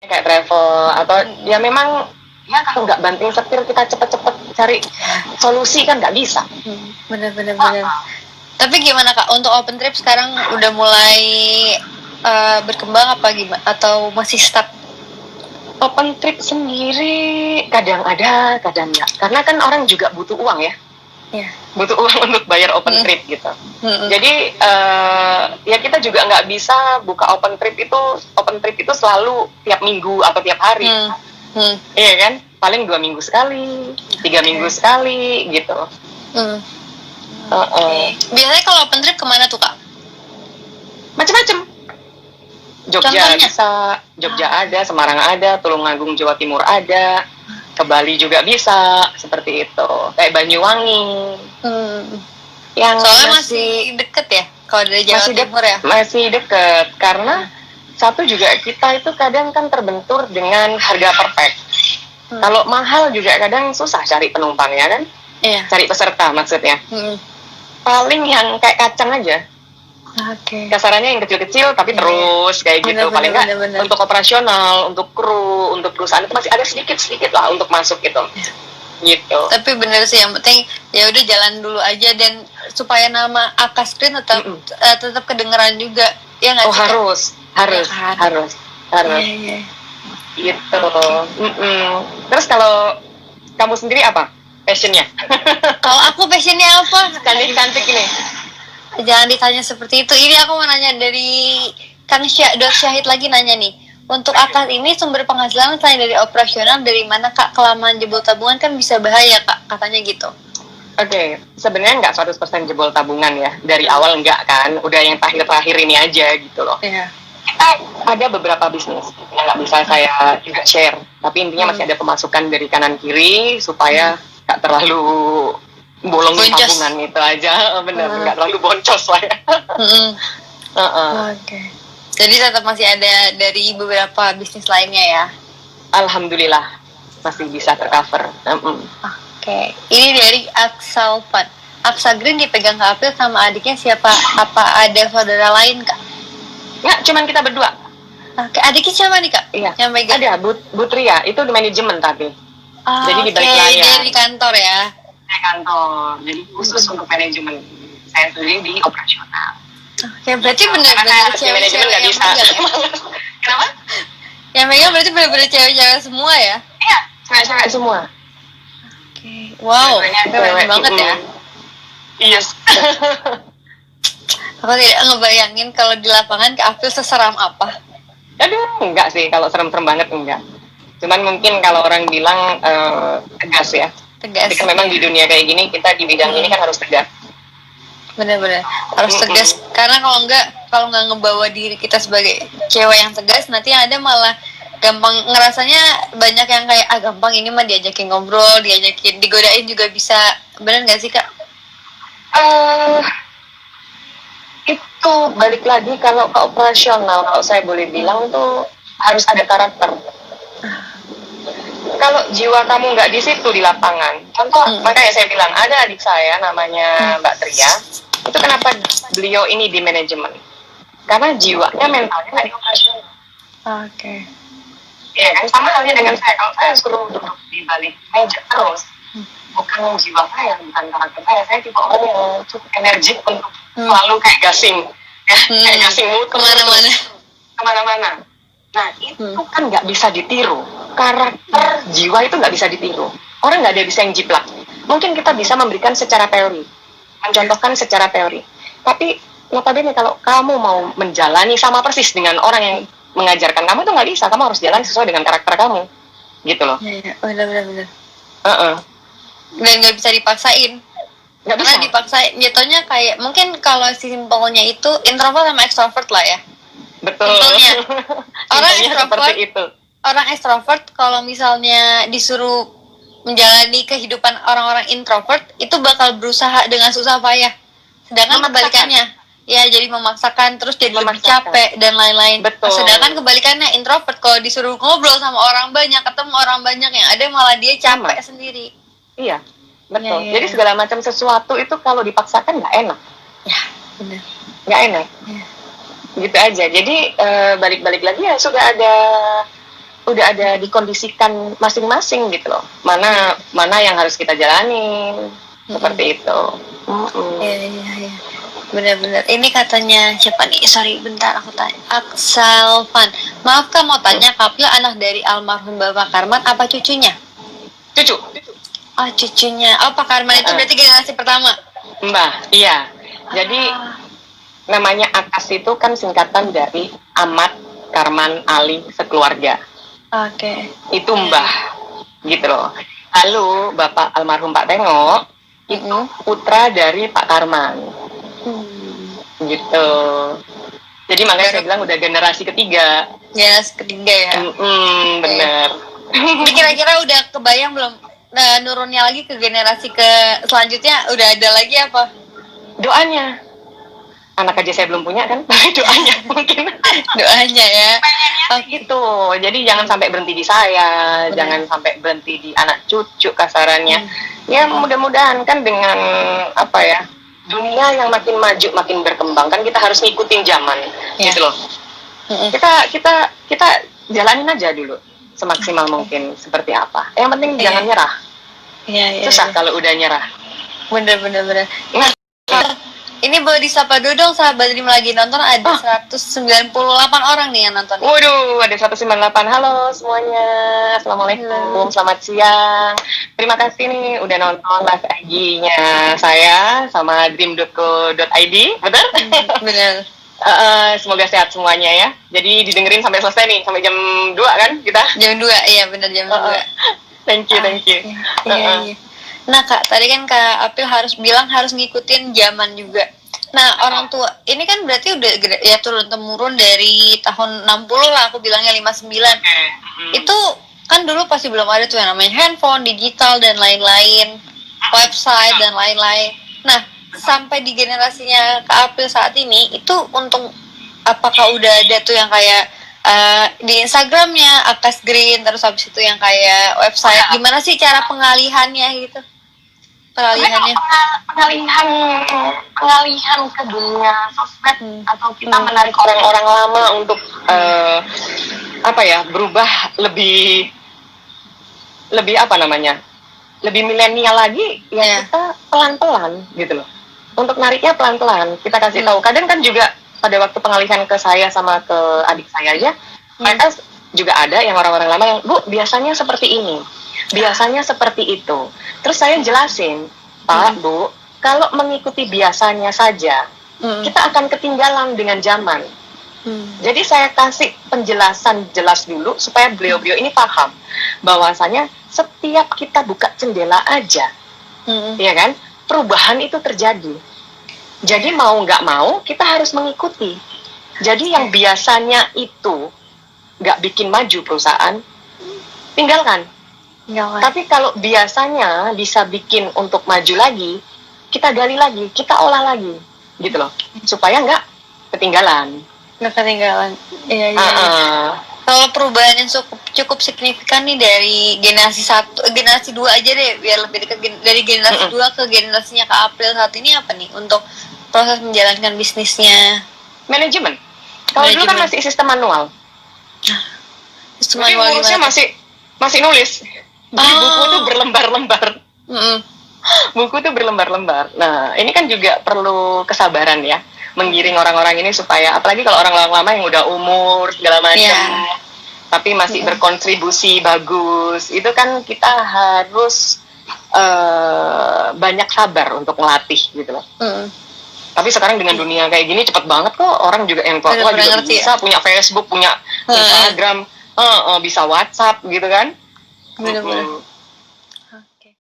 kayak travel atau ya memang ya kalau nggak banting setir kita cepet-cepet cari solusi kan nggak bisa. Bener. Tapi gimana Kak untuk open trip sekarang udah mulai berkembang apa gimana atau masih stuck? Open trip sendiri kadang ada, kadang enggak. Karena kan orang juga butuh uang ya. Iya. Butuh uang untuk bayar open trip gitu. Jadi ya kita juga nggak bisa buka open trip itu selalu tiap minggu atau tiap hari. Iya kan? Paling 2 minggu sekali, 3 minggu sekali gitu. Biasanya kalau open trip kemana tuh Kak? Macam-macam. Jogja Contohnya? bisa, Jogja ada, Semarang ada, Tulungagung Jawa Timur ada, ke Bali juga bisa, seperti itu. Kayak Banyuwangi. Yang soalnya masih deket ya kalau dari Jawa Timur ya? Masih deket, karena satu juga kita itu kadang kan terbentur dengan harga per pack. Kalau mahal juga kadang susah cari penumpangnya kan? Iya. Cari peserta maksudnya. Paling yang kayak kacang aja. Kasarannya yang kecil-kecil tapi terus kayak gitu. Paling nggak untuk operasional, untuk kru, untuk perusahaan itu masih ada sedikit-sedikit lah untuk masuk gitu. Gitu. Tapi bener sih, yang penting ya udah jalan dulu aja, dan supaya nama Aka Screen tetap kedengeran juga ya nggak sih? Harus. Iya. Gitu. Terus kalau kamu sendiri apa passionnya? Kalau aku passionnya apa? Cantik-cantik ini. Jangan ditanya seperti itu. Ini aku mau nanya dari Kang Syahid lagi nanya nih. Untuk Akas ini sumber penghasilan selain dari operasional dari mana Kak? Kelamaan jebol tabungan kan bisa bahaya Kak, katanya gitu. Oke, sebenarnya nggak 100% jebol tabungan ya. Dari awal nggak kan, udah yang terakhir ini aja gitu loh. Iya. Kita ada beberapa bisnis yang nggak bisa saya juga share. Tapi intinya masih ada pemasukan dari kanan kiri supaya nggak terlalu bolong di tabungan itu aja. Bener, nggak terlalu boncos lah ya. Oke. Jadi tetap masih ada dari beberapa bisnis lainnya ya? Alhamdulillah masih bisa tercover. Oke. Ini dari Aksalfan. Aksa Green dipegang Kak April sama adiknya siapa? Apa ada saudara lain Kak? Nggak, cuman kita berdua. Oke, adiknya siapa nih Kak? Iya. Yang megang? Ada, Butria. Itu di manajemen tapi. Jadi di balik layar. Dia di kantor ya? Di kantor. Jadi khusus untuk manajemen. Saya sendiri di operasional. Oke, berarti benar-benar cewek-cewek yang bisa. Kenapa? Yang megang berarti benar-benar cewek-cewek semua ya? Iya, cewek-cewek semua. Oke. Wow, keren banget ya. Yes. Aku tidak ngebayangin kalau di lapangan Kak April seseram apa. Aduh, enggak sih, kalau serem-serem banget enggak. Cuman mungkin kalau orang bilang tegas ya. Tegas. Jadi memang di dunia kayak gini, kita di bidang ini kan harus tegas. Benar-benar harus tegas, karena kalau nggak ngebawa diri kita sebagai cewek yang tegas, nanti yang ada malah gampang ngerasanya banyak yang kayak gampang ini mah diajakin ngobrol, digodain juga bisa. Benar nggak sih Kak? Itu balik lagi kalau ke operasional, kalau saya boleh bilang tuh harus ada karakter. Kalau jiwa kamu nggak di situ di lapangan, contoh makanya saya bilang ada adik saya namanya Mbak Tria, itu kenapa beliau ini di manajemen? Karena jiwanya mentalnya nggak di operasional. Oke. Iya kan, sama halnya dengan saya. Kalau saya suruh duduk di balik meja terus, bukan jiwa saya, bukan karakter saya tipe orang yang cukup energik untuk selalu kayak gasing, kayak gasing muter kemana-mana. Nah itu kan nggak bisa ditiru. Karakter jiwa itu nggak bisa ditiru. Orang nggak ada bisa yang jiplak. Mungkin kita bisa memberikan secara teori, mencontohkan secara teori. Tapi notabene kalau kamu mau menjalani sama persis dengan orang yang mengajarkan kamu itu nggak bisa. Kamu harus jalan sesuai dengan karakter kamu, gitu loh. Iya, benar. Dan nggak bisa dipaksain. Nggak Karena bisa. dipaksain, jatuhnya kayak mungkin kalau simpelnya itu introvert sama extrovert lah ya. Betul. Simpelnya. Orang extrovert kalau misalnya disuruh menjalani kehidupan orang-orang introvert itu bakal berusaha dengan susah payah. Sedangkan kebalikannya, ya jadi memaksakan, terus jadi lebih capek dan lain-lain. Betul. Sedangkan kebalikannya introvert kalau disuruh ngobrol sama orang banyak, ketemu orang banyak, yang ada malah dia capek sendiri. Iya, betul. Ya. Jadi segala macam sesuatu itu kalau dipaksakan nggak enak. Ya, benar. Nggak enak. Ya. Gitu aja. Jadi balik-balik lagi ya sudah ada udah ada dikondisikan masing-masing gitu loh. Mana yang harus kita jalanin seperti itu. Iya. Benar-benar. Ini katanya siapa nih? Sorry, bentar aku tanya. Aksalvan. Maaf Kak, mau tanya, Kapil anak dari almarhum Bapak Karman apa cucunya? Cucu. Oh, cucunya. Oh, Pak Karman itu berarti generasi pertama. Mbah, iya. Jadi namanya Akas itu kan singkatan dari Ahmad Karman Ali sekeluarga. Oke. Itu Mbah, gitu loh. Lalu Bapak almarhum Pak Tengok itu putra dari Pak Karman. Gitu. Jadi makanya saya bilang udah generasi ketiga. Generasi ketiga ya. Bener. Ini kira-kira udah kebayang belum? Nah, nurunnya lagi ke generasi ke selanjutnya udah ada lagi apa? Doanya. Anak aja saya belum punya kan, doanya mungkin. Doanya ya. Gitu. Jadi jangan sampai berhenti di saya, jangan sampai berhenti di anak cucu kasarannya. Ya mudah-mudahan kan dengan apa ya, dunia yang makin maju, makin berkembang kan kita harus ngikutin zaman, gitu loh. Kita jalanin aja dulu semaksimal mungkin seperti apa. Yang penting jangan nyerah. Susah kalau udah nyerah. Bener. Nah, ini boleh disapa dulu dong sahabat Dream lagi nonton, ada 198 orang nih yang nonton. Waduh, ada 198. Halo semuanya. Assalamualaikum. Selamat siang. Terima kasih nih udah nonton live IG-nya saya sama dream.co.id. Betul? Bener. Semoga sehat semuanya ya. Jadi didengerin sampai selesai nih, sampai jam 2 kan kita? Jam 2, iya bener jam 2. Thank you. Iya. Nah Kak, tadi kan Kak Apil harus ngikutin zaman juga. Nah orang tua, ini kan berarti udah ya turun-temurun dari tahun 60 lah, aku bilangnya 59. Itu kan dulu pasti belum ada tuh yang namanya handphone, digital dan lain-lain, website dan lain-lain. Nah sampai di generasinya Kak Apil saat ini, itu untung apakah udah ada tuh yang kayak di Instagramnya Akas Green, terus habis itu yang kayak website, gimana sih cara pengalihannya gitu? Pengalihan ke dunia sosmed atau kita menarik orang-orang lama untuk berubah lebih lebih milenial lagi ya. Kita pelan-pelan gitu loh, untuk nariknya pelan-pelan kita kasih tahu. Kadang kan juga pada waktu pengalihan ke saya sama ke adik saya aja, mereka juga ada yang orang-orang lama yang, Bu, biasanya seperti ini, biasanya seperti itu. Terus saya jelasin, Pak, Bu, kalau mengikuti biasanya saja, kita akan ketinggalan dengan zaman. Jadi saya kasih penjelasan jelas dulu supaya beliau-beliau ini paham bahwasanya setiap kita buka jendela aja, ya kan, perubahan itu terjadi. Jadi mau nggak mau kita harus mengikuti. Jadi yang biasanya itu nggak bikin maju perusahaan, tinggalkan. Tapi kalau biasanya bisa bikin untuk maju lagi, kita gali lagi, kita olah lagi, gitu loh, supaya nggak ketinggalan. Iya. Kalau perubahan yang cukup signifikan nih dari generasi 2 aja deh, biar lebih dekat, dari generasi 2 ke generasinya Kak April saat ini apa nih untuk proses menjalankan bisnisnya? Manajemen. Kalau dulu kan masih sistem manual. Jadi ngurusnya masih nulis. Jadi buku tuh berlembar-lembar. Buku tuh berlembar-lembar. Nah, ini kan juga perlu kesabaran ya, menggiring orang-orang ini supaya, apalagi kalau orang-orang lama yang udah umur segala macam, tapi masih berkontribusi bagus, itu kan kita harus banyak sabar untuk melatih gitu loh. Tapi sekarang dengan dunia kayak gini cepet banget kok, orang juga yang tua-tua juga bisa punya Facebook, punya Instagram, bisa WhatsApp gitu kan. Bener-bener.